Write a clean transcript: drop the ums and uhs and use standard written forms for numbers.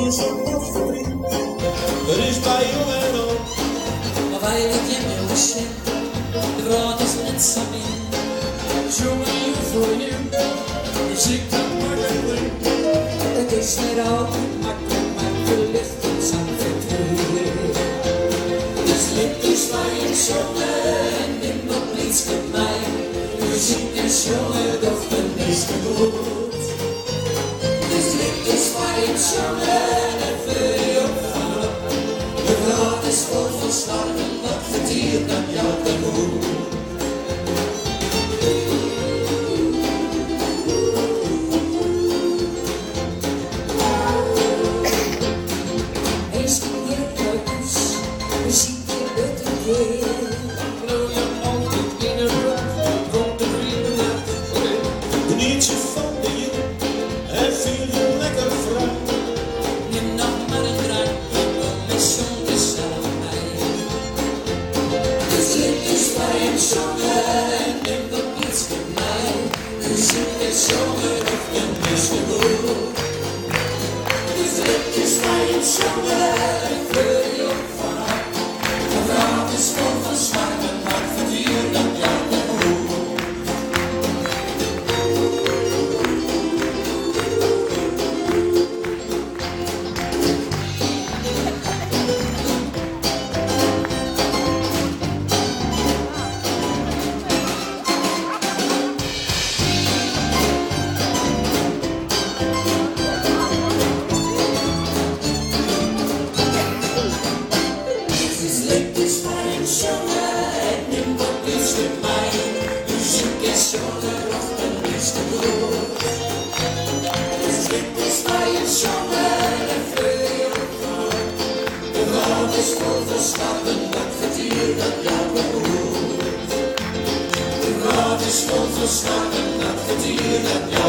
je zorg of verdriet. Er is bij jong en oud. Maar wij het je meisje, de vraag is net zo min. Jongen, je voor je, muziek dat makkelijk klinkt. Het is niet altijd makkelijk, maar wellicht het zal verdwijnen. Dus liedjes waar je zongen en neem nog niets met mij. Muziek is jongen, doch de meeste goed. Dus liedjes waar je zongen en vul je op van op. De raad is vol van starten, wat verdiert dan jou de moed. Geniet je van de jong en viel je lekker vrij. Neem nog maar een draai, met zongen samen mij. Dus liedjes waar je zongen en neem nog niets met mij. Muziek is zongen of de meeste goed. Dus liedjes waar je zongen en vul je op van hart. De raad is vol van smaken, maar verdient dat jou de moed. is vol van smaken, dat verdient dat jou.